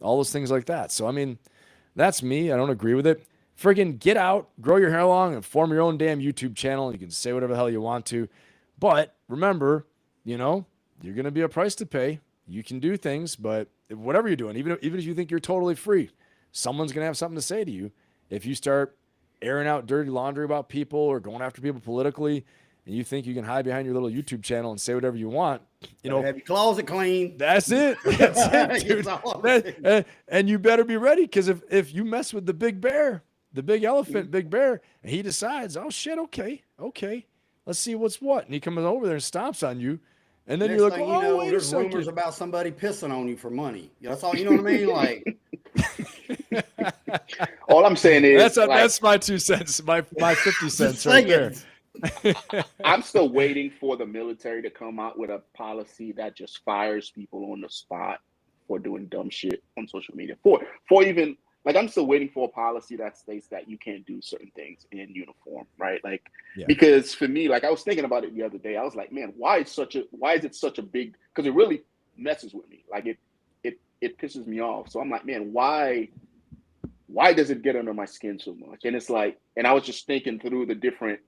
All those things like that. So, I mean, that's me. I don't agree with it. Friggin' get out, grow your hair long, and form your own damn YouTube channel. You can say whatever the hell you want to. But remember, you're going to be a price to pay. You can do things, but whatever you're doing, even if you think you're totally free, someone's going to have something to say to you. If you start airing out dirty laundry about people or going after people politically, and you think you can hide behind your little YouTube channel and say whatever you want, Have your closet clean. that's it. That's it, dude. And you better be ready, because if you mess with the big bear, the big elephant, big bear, and he decides, oh shit, okay, let's see what's what, and he comes over there and stomps on you, and then Next you're like, thing oh, you know, wait a there's rumors second. about somebody pissing on you for money. That's all. You know what I mean? Like, All I'm saying is that's my 2 cents, my 50 cents just right saying. there. I'm still waiting for the military to come out with a policy that just fires people on the spot for doing dumb shit on social media. For even like, I'm still waiting for a policy that states that you can't do certain things in uniform, right? Like, Yeah. because for me, like I was thinking about it the other day. I was like, man, why is it such a big? Because it really messes with me. Like it pisses me off. So I'm like, man, why does it get under my skin so much? And it's like, and I was just thinking through the different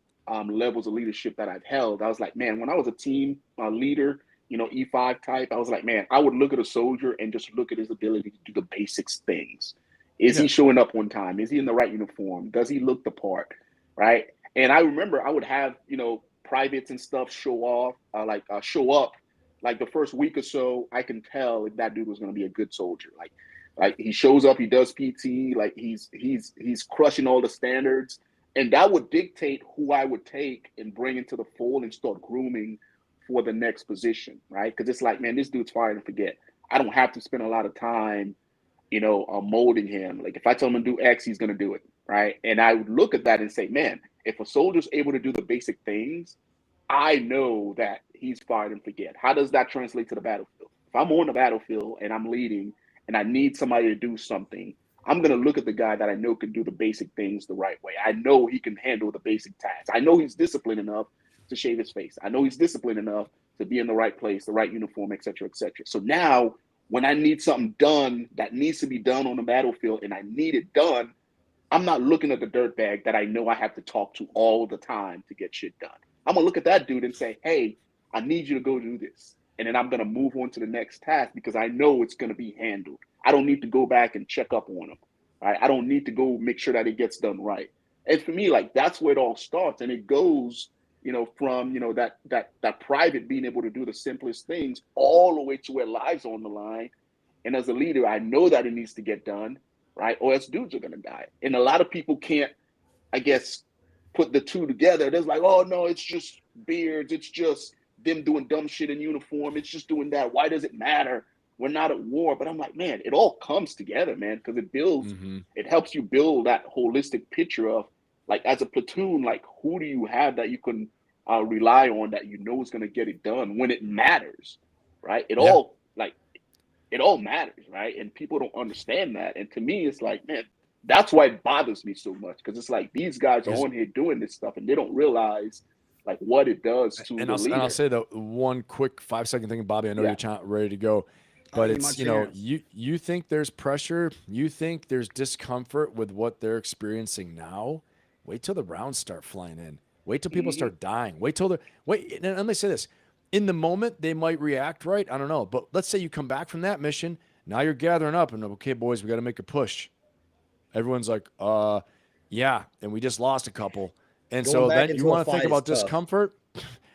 levels of leadership that I've held. I was like, man, when I was a team leader, E5 type, I was like, man, I would look at a soldier and just look at his ability to do the basics things. Is he showing up on time? Is he in the right uniform? Does he look the part? Right. And I remember I would have, privates and stuff show up like the first week or so. I can tell if that dude was going to be a good soldier. Like Like he shows up, he does PT, like he's crushing all the standards, and that would dictate who I would take and bring into the fold and start grooming for the next position, right? Because it's like, man, this dude's fire and forget. I don't have to spend a lot of time, molding him. Like if I tell him to do X, he's going to do it, right? And I would look at that and say, man, if a soldier's able to do the basic things, I know that he's fired and forget. How does that translate to the battlefield? If I'm on the battlefield and I'm leading and I need somebody to do something, I'm going to look at the guy that I know can do the basic things the right way. I know he can handle the basic tasks. I know he's disciplined enough to shave his face. I know he's disciplined enough to be in the right place, the right uniform, et cetera, et cetera. So now when I need something done that needs to be done on the battlefield and I need it done, I'm not looking at the dirtbag that I know I have to talk to all the time to get shit done. I'm going to look at that dude and say, hey, I need you to go do this. And then I'm going to move on to the next task because I know it's going to be handled. I don't need to go back and check up on him. Right? I don't need to go make sure that it gets done right. And for me, like that's where it all starts. And it goes, from, that private being able to do the simplest things all the way to where lives on the line. And as a leader, I know that it needs to get done, right? Or else dudes are going to die. And a lot of people can't, I guess, put the two together. There's like, oh, no, it's just beards. It's just them doing dumb shit in uniform. It's just doing that. Why does it matter? We're not at war. But I'm like, man, it all comes together, man, because it builds, it helps you build that holistic picture of, like, as a platoon, like, who do you have that you can rely on that you know is going to get it done when it matters, right? It all matters, right? And people don't understand that. And to me, it's like, man, that's why it bothers me so much, because it's like these guys are on here doing this stuff and they don't realize like what it does to the leader. And I'll say the one quick 5-second thing, Bobby. I know you're ready to go, but it's you think there's pressure, you think there's discomfort with what they're experiencing now. Wait till the rounds start flying in. Wait till people start dying. And let me say this: in the moment they might react right. I don't know, but let's say you come back from that mission. Now you're gathering up and okay, boys, we got to make a push. Everyone's like, yeah, and we just lost a couple. And so then you want to think about discomfort.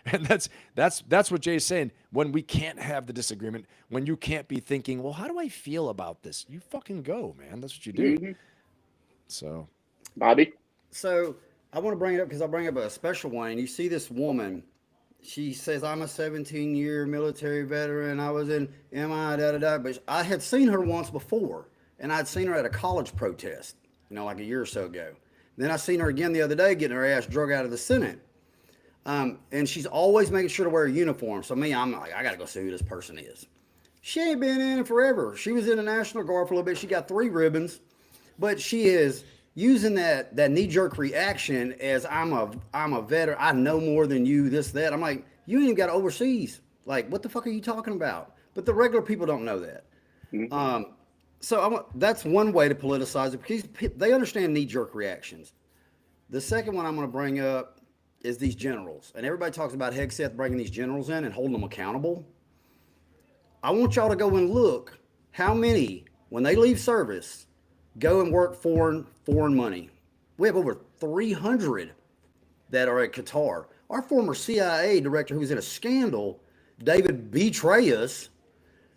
And that's what Jay's saying. When we can't have the disagreement, when you can't be thinking, well, how do I feel about this? You fucking go, man. That's what you do. So, Bobby? So I want to bring it up because I bring up a special one. And you see this woman. She says, I'm a 17-year military veteran. I was in MI, da-da-da. But I had seen her once before. And I'd seen her at a college protest, like a year or so ago. Then I seen her again the other day getting her ass drug out of the Senate. And she's always making sure to wear a uniform. So I'm like, I got to go see who this person is. She ain't been in it forever. She was in the National Guard for a little bit. She got 3 ribbons. But she is using that knee-jerk reaction as I'm a veteran. I know more than you, this, that. I'm like, you ain't even got overseas. Like, what the fuck are you talking about? But the regular people don't know that. So that's one way to politicize it because they understand knee-jerk reactions. The second one I'm going to bring up is these generals. And everybody talks about Hegseth bringing these generals in and holding them accountable. I want y'all to go and look how many, when they leave service, go and work foreign money. We have over 300 that are at Qatar. Our former CIA director who was in a scandal, David Betrayus,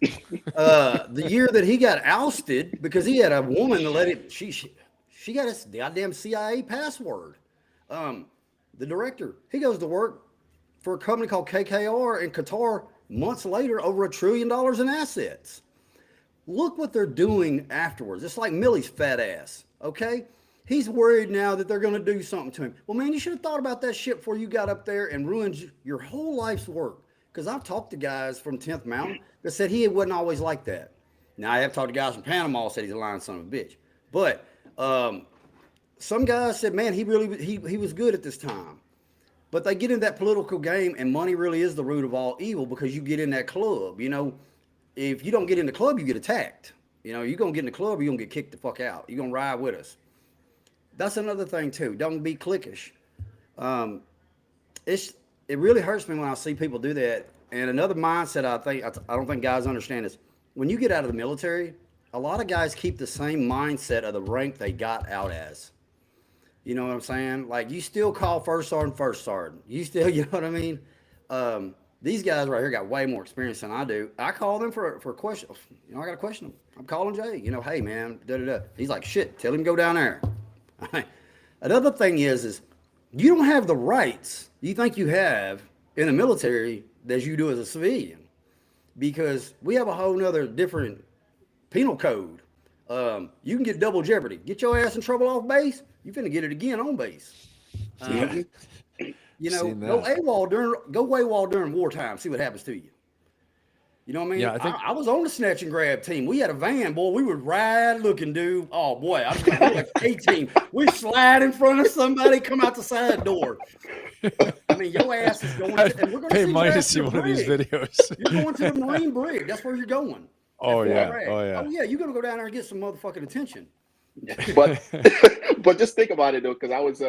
the year that he got ousted because he had a woman that let it, she got his goddamn CIA password. The director, he goes to work for a company called KKR in Qatar months later, over $1 trillion in assets. Look what they're doing afterwards. It's like Millie's fat ass, okay? He's worried now that they're going to do something to him. Well, man, you should have thought about that shit before you got up there and ruined your whole life's work. Because I've talked to guys from 10th Mountain that said he wasn't always like that. Now, I have talked to guys from Panama that said he's a lying son of a bitch. But some guys said, man, he was good at this time. But they get in that political game, and money really is the root of all evil because you get in that club. If you don't get in the club, you get attacked. You're going to get in the club, you're going to get kicked the fuck out. You're going to ride with us. That's another thing, too. Don't be cliquish. It really hurts me when I see people do that. And another mindset I don't think guys understand is when you get out of the military, a lot of guys keep the same mindset of the rank they got out as. You know what I'm saying? Like, you still call first sergeant. You still, you know what I mean? These guys right here got way more experience than I do. I call them for questions. I got to question them. I'm calling Jay. You know, hey man, da da da. He's like, shit. Tell him to go down there. Another thing is you don't have the rights you think you have in the military as you do as a civilian, because we have a whole nother different penal code. You can get double jeopardy. Get your ass in trouble off base, you finna get it again on base. Mhm. You know, Seen go that. AWOL during wartime. See what happens to you. You know what I mean? Yeah, I think- I was on the snatch and grab team. We had a van, boy. We would ride looking, dude. Oh boy, I was like A-team. We slide in front of somebody, come out the side door. I mean, your ass is going to, and we're going to Pay see money you to at see the one of these brig. videos. You're going to the Marine brig. That's where you're going. Oh, At yeah. Fort Bragg. Oh, yeah. Oh yeah. You're going to go down there and get some motherfucking attention. But but just think about it though, because I was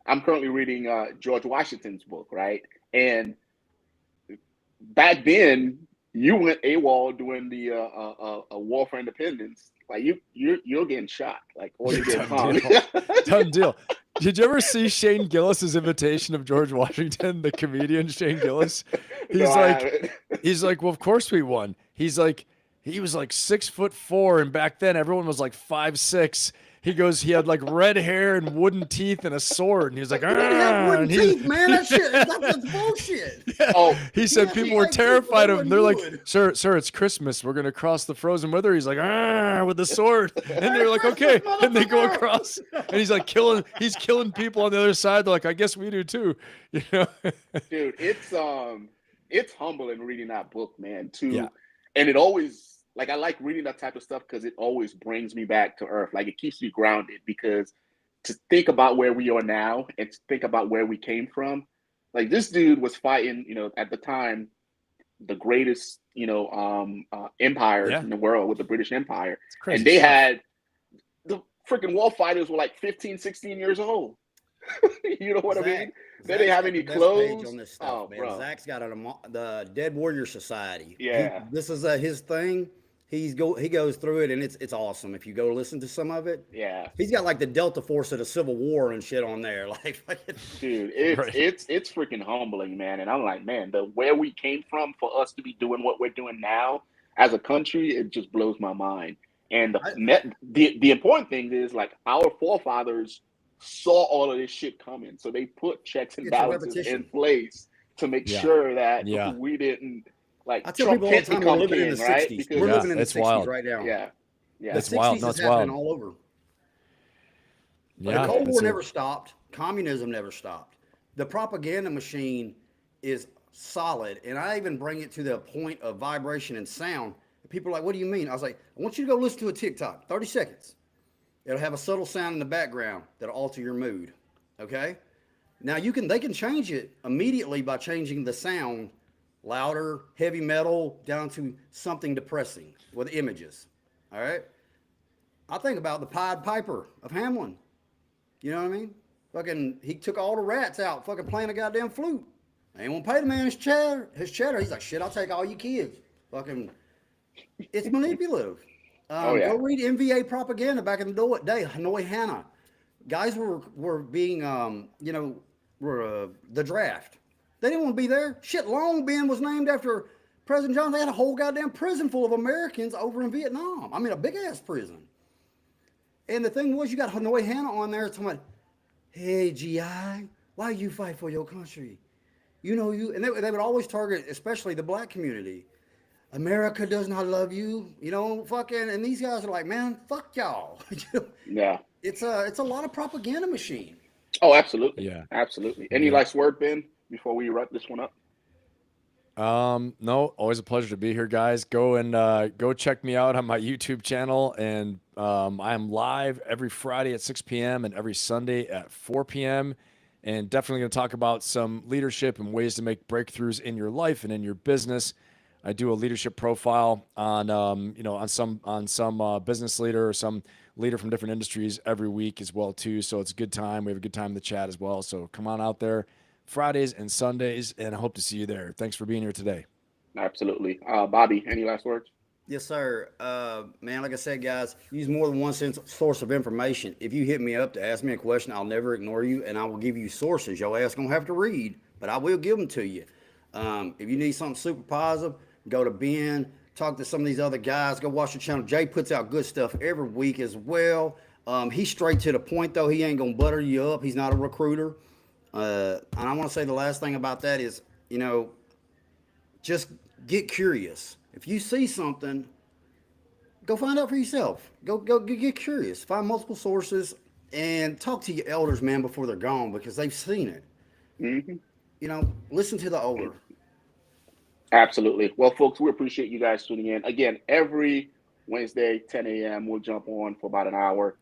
I'm currently reading George Washington's book, right? And back then, you went AWOL during the War for Independence. Like you're getting shot, like, or you're getting Done hung. Done deal. Did you ever see Shane Gillis's imitation of George Washington, the comedian Shane Gillis? No, He's I like, haven't. he's like, well, of course we won. He's like, he was like 6'4", and back then everyone was like 5'6". He goes, he had like red hair and wooden teeth and a sword, and he was like, You didn't have "Ah," wooden and he- teeth, man. That shit, that's bullshit. Oh, He said Yeah, people he were had teeth, terrified but of him. they They're like, wouldn't. sir, it's Christmas. We're gonna cross the frozen weather. He's like, ah, with the sword, and they're Merry like, Christmas, okay, and they go motherfucker. across, and he's like he's killing people on the other side. They're like, I guess we do too, you know? dude, it's humbling reading that book, man. Too, Yeah. and it always, like, I like reading that type of stuff because it always brings me back to earth. Like, it keeps me grounded, because to think about where we are now and to think about where we came from, like, this dude was fighting, at the time, the greatest, empire Yeah. in the world, with the British Empire. It's crazy And they stuff. had the freaking war fighters were like 15, 16 years old. You know what I mean? They didn't Zach's have got any the best page clothes. on this stuff, Oh, man. bro. Zach's got the Dead Warrior Society. Yeah. This is his thing. He goes through it, and it's awesome. If you go listen to some of it, Yeah. he's got like the Delta Force of the Civil War and shit on there. Like, Dude, it's Right. it's freaking humbling, man. And I'm like, man, where we came from for us to be doing what we're doing now as a country, it just blows my mind. And the important thing is, like, our forefathers saw all of this shit coming, so they put checks and It's a balances in repetition. place to make Yeah. sure that Yeah. we didn't, like, I tell Trump people all the can't time, we're become living in king, the right? 60s. Because We're Yeah, living in the it's 60s wild. right now. yeah, yeah, That's The wild. 60s No, is it's happening wild. all over. Yeah, The Cold that's War it. never stopped. Communism never stopped. The propaganda machine is solid, and I even bring it to the point of vibration and sound. People are like, "What do you mean?" I was like, "I want you to go listen to a TikTok, 30 seconds. It'll have a subtle sound in the background that'll alter your mood." Okay. Now they can change it immediately by changing the sound, louder, heavy metal, down to something depressing with images. All right. I think about the Pied Piper of Hamlin. You know what I mean? Fucking, he took all the rats out, fucking playing a goddamn flute. They ain't want to pay the man his cheddar. He's like, shit, I'll take all you kids. Fucking, it's manipulative. Oh, yeah. Go read NVA propaganda back in the day. Hanoi Hannah. Guys were being, the draft. They didn't want to be there. Shit, Long Ben was named after President Johnson. They had a whole goddamn prison full of Americans over in Vietnam. I mean, a big ass prison. And the thing was, you got Hanoi Hannah on there talking about, hey, GI, why you fight for your country? You know, and they would always target, especially the black community. America does not love you, fucking, and these guys are like, man, fuck y'all. yeah. It's a lot of propaganda machine. Oh, absolutely. Yeah. Absolutely. Any Yeah. last word, Ben, before we wrap this one up? No, always a pleasure to be here, guys. Go check me out on my YouTube channel, and I am live every Friday at 6 p.m. and every Sunday at 4 p.m. And definitely going to talk about some leadership and ways to make breakthroughs in your life and in your business. I do a leadership profile on some business leader or some leader from different industries every week as well too. So it's a good time. We have a good time in the chat as well. So come on out there Fridays and Sundays, and I hope to see you there. Thanks for being here today. Absolutely. Bobby, any last words? Yes, sir. Man, like I said, guys, use more than one source of information. If you hit me up to ask me a question, I'll never ignore you, and I will give you sources. Your ass gonna have to read, but I will give them to you. If you need something super positive, go to Ben, talk to some of these other guys. Go watch the channel. Jay puts out good stuff every week as well. He's straight to the point, though. He ain't going to butter you up. He's not a recruiter. And I want to say the last thing about that is, just get curious. If you see something, go find out for yourself. Go get curious. Find multiple sources and talk to your elders, man, before they're gone, because they've seen it. Mm-hmm. Listen to the older. Absolutely. Well, folks, we appreciate you guys tuning in. Again, every Wednesday, 10 a.m., we'll jump on for about an hour,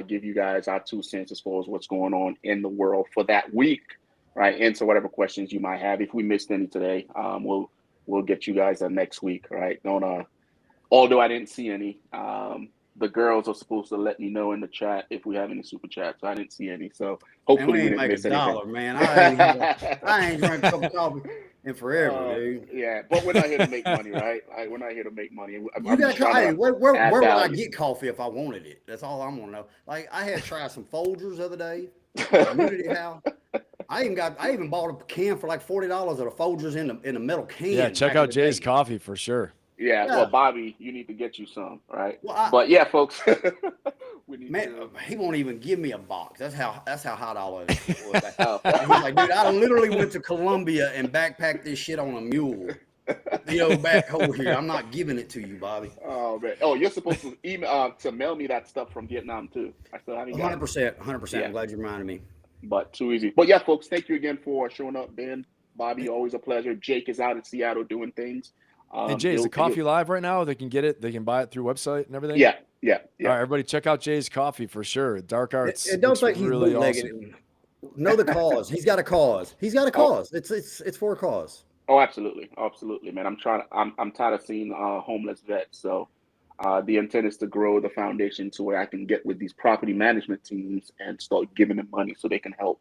give you guys our 2 cents as far as what's going on in the world for that week, right? Answer whatever questions you might have. If we missed any today, we'll get you guys next week, right? Although I didn't see any, the girls are supposed to let me know in the chat if we have any super chats. So I didn't see any. So hopefully we didn't miss anything. Man. I ain't drank a cup of coffee in forever, dude. Yeah, but we're not here to make money, right? We're not here to make money. Where would I get coffee if I wanted it? That's all I'm gonna know. Like, I had tried some Folgers the other day. Community house. I even bought a can for like $40 of the Folgers in the metal can. Yeah, check out Jay's coffee for sure. Yeah, well, Bobby, you need to get you some, right? Well, but yeah, folks, he won't even give me a box. That's how hot I was. He's like, dude, I literally went to Colombia and backpacked this shit on a mule. Back over here. I'm not giving it to you, Bobby. Oh man. Oh, you're supposed to to mail me that stuff from Vietnam too. I still haven't got it. 100%. Yeah. I'm glad you reminded me. But too easy. But yeah, folks, thank you again for showing up, Ben. Bobby, always a pleasure. Jake is out in Seattle doing things. Hey, Jay, is the coffee live right now? They can get it. They can buy it through website and everything. Yeah. All right, everybody, check out Jay's coffee for sure. Dark Arts. It don't think he's really awesome. Know the cause. He's got a cause. It's for a cause. Oh, absolutely, man. I'm tired of seeing homeless vets. So the intent is to grow the foundation to where I can get with these property management teams and start giving them money so they can help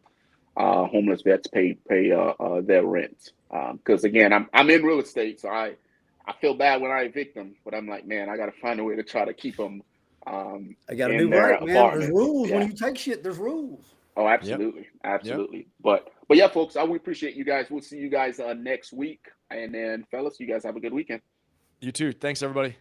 homeless vets pay their rent. Because again, I'm in real estate, so I feel bad when I evict them, but I'm like, man, I got to find a way to try to keep them. I got to do right, man. There's rules when you take shit. There's rules. Oh, absolutely, absolutely. Yep. But yeah, folks, we appreciate you guys. We'll see you guys next week, and then fellas, you guys have a good weekend. You too. Thanks, everybody.